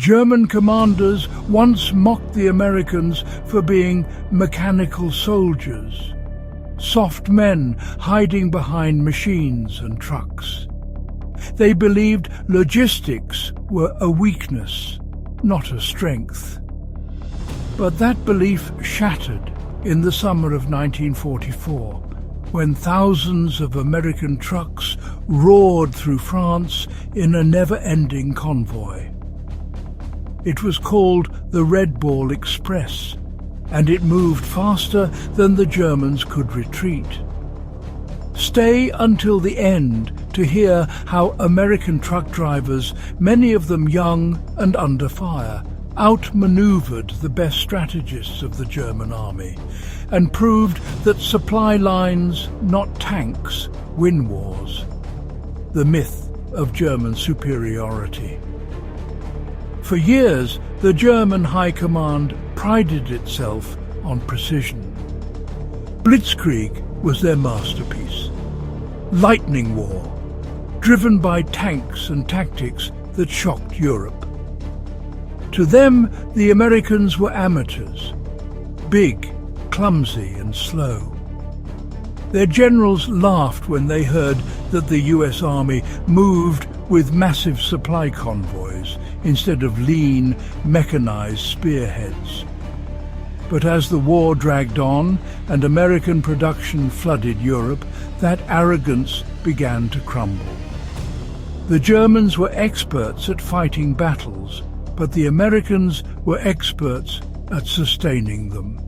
German commanders once mocked the Americans for being mechanical soldiers, soft men hiding behind machines and trucks. They believed logistics were a weakness, not a strength. But that belief shattered in the summer of 1944, when thousands of American trucks roared through France in a never-ending convoy. It was called the Red Ball Express, and it moved faster than the Germans could retreat. Stay until the end to hear how American truck drivers, many of them young and under fire, outmaneuvered the best strategists of the German army and proved that supply lines, not tanks, win wars. The myth of German superiority. For years, the German High Command prided itself on precision. Blitzkrieg was their masterpiece. Lightning war, driven by tanks and tactics that shocked Europe. To them, the Americans were amateurs, big, clumsy and slow. Their generals laughed when they heard that the US Army moved with massive supply convoys instead of lean, mechanized spearheads. But as the war dragged on and American production flooded Europe, that arrogance began to crumble. The Germans were experts at fighting battles, but the Americans were experts at sustaining them.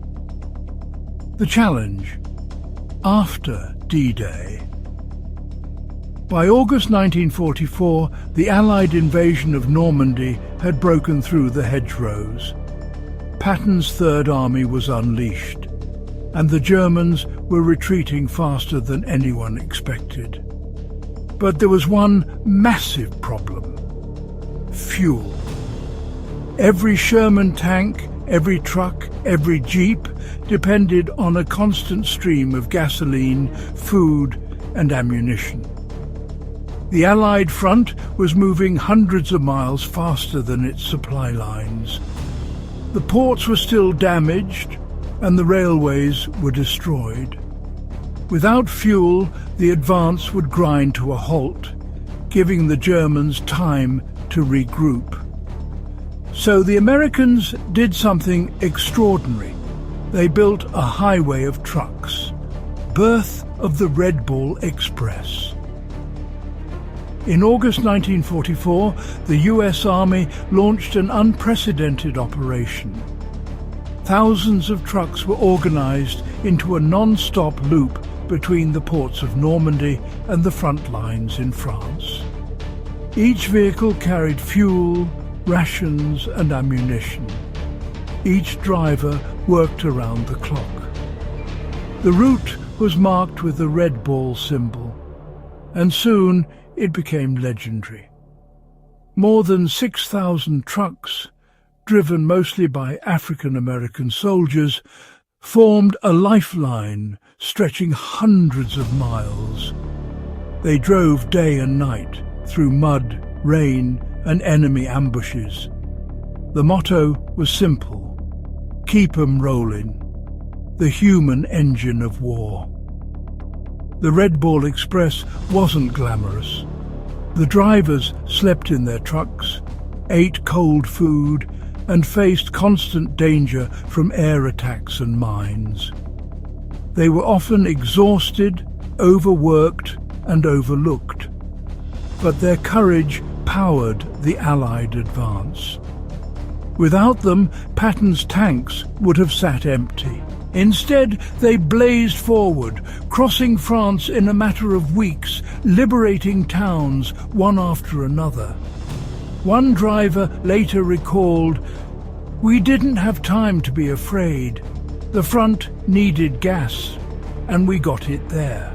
The challenge after D-Day. By August 1944, the Allied invasion of Normandy had broken through the hedgerows. Patton's Third Army was unleashed, and the Germans were retreating faster than anyone expected. But there was one massive problem: fuel. Every Sherman tank, every truck, every jeep depended on a constant stream of gasoline, food, and ammunition. The Allied front was moving hundreds of miles faster than its supply lines. The ports were still damaged, and the railways were destroyed. Without fuel, the advance would grind to a halt, giving the Germans time to regroup. So the Americans did something extraordinary. They built a highway of trucks, birth of the Red Ball Express. In August 1944, the US Army launched an unprecedented operation. Thousands of trucks were organized into a non-stop loop between the ports of Normandy and the front lines in France. Each vehicle carried fuel, rations and ammunition. Each driver worked around the clock. The route was marked with the Red Ball symbol, and soon it became legendary. More than 6,000 trucks, driven mostly by African-American soldiers, formed a lifeline stretching hundreds of miles. They drove day and night through mud, rain, and enemy ambushes. The motto was simple: keep 'em rolling, the human engine of war. The Red Ball Express wasn't glamorous. The drivers slept in their trucks, ate cold food, and faced constant danger from air attacks and mines. They were often exhausted, overworked, and overlooked. But their courage powered the Allied advance. Without them, Patton's tanks would have sat empty. Instead, they blazed forward, crossing France in a matter of weeks, liberating towns one after another. One driver later recalled, "We didn't have time to be afraid. The front needed gas, and we got it there."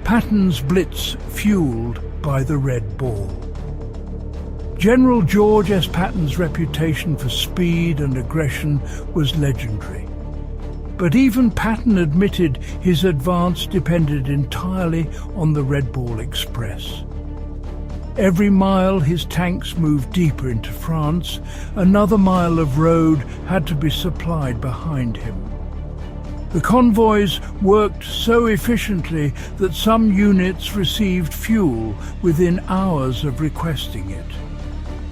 Patton's Blitz fueled by the Red Ball. General George S. Patton's reputation for speed and aggression was legendary. But even Patton admitted his advance depended entirely on the Red Ball Express. Every mile his tanks moved deeper into France, another mile of road had to be supplied behind him. The convoys worked so efficiently that some units received fuel within hours of requesting it,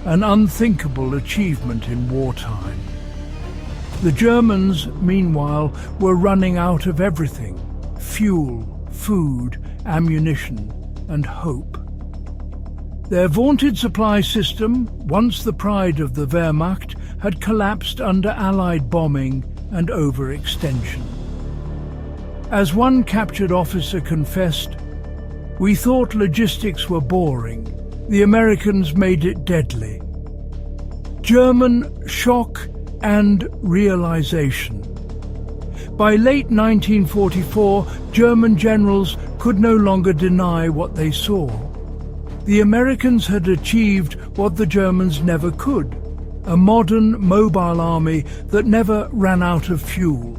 an unthinkable achievement in wartime. The Germans, meanwhile, were running out of everything: fuel, food, ammunition, and hope. Their vaunted supply system, once the pride of the Wehrmacht, had collapsed under Allied bombing and overextension. As one captured officer confessed, "We thought logistics were boring. The Americans made it deadly." German shock and realization. By late 1944, German generals could no longer deny what they saw. The Americans had achieved what the Germans never could: a modern, mobile army that never ran out of fuel.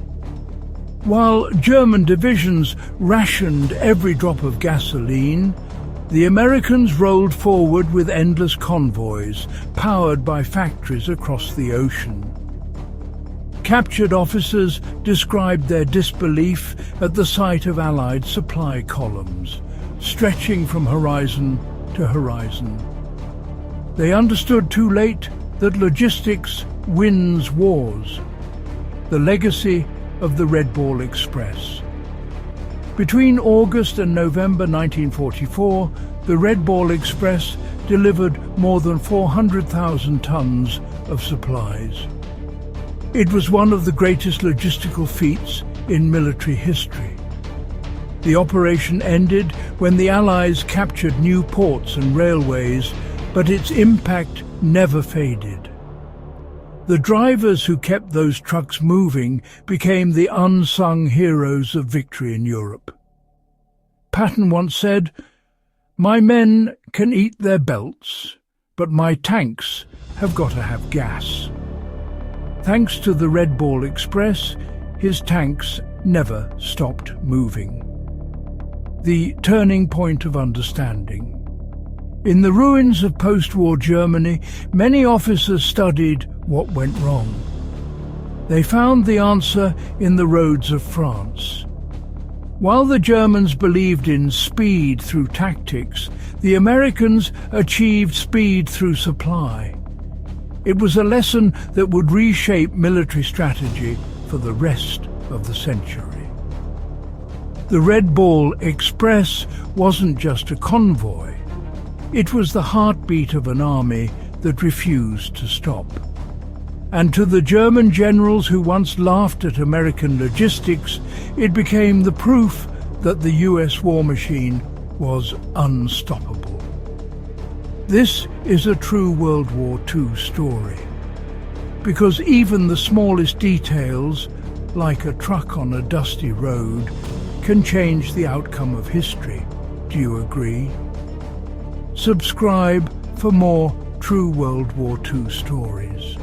While German divisions rationed every drop of gasoline, the Americans rolled forward with endless convoys, powered by factories across the ocean. Captured officers described their disbelief at the sight of Allied supply columns, stretching from horizon to horizon. They understood too late that logistics wins wars, the legacy of the Red Ball Express. Between August and November 1944, the Red Ball Express delivered more than 400,000 tons of supplies. It was one of the greatest logistical feats in military history. The operation ended when the Allies captured new ports and railways, but its impact never faded. The drivers who kept those trucks moving became the unsung heroes of victory in Europe. Patton once said, "My men can eat their belts, but my tanks have got to have gas." Thanks to the Red Ball Express, his tanks never stopped moving. The turning point of understanding. In the ruins of post-war Germany, many officers studied what went wrong. They found the answer in the roads of France. While the Germans believed in speed through tactics, the Americans achieved speed through supply. It was a lesson that would reshape military strategy for the rest of the century. The Red Ball Express wasn't just a convoy. It was the heartbeat of an army that refused to stop. And to the German generals who once laughed at American logistics, it became the proof that the US war machine was unstoppable. This is a true World War II story, because even the smallest details, like a truck on a dusty road, can change the outcome of history. Do you agree? Subscribe for more true World War II stories.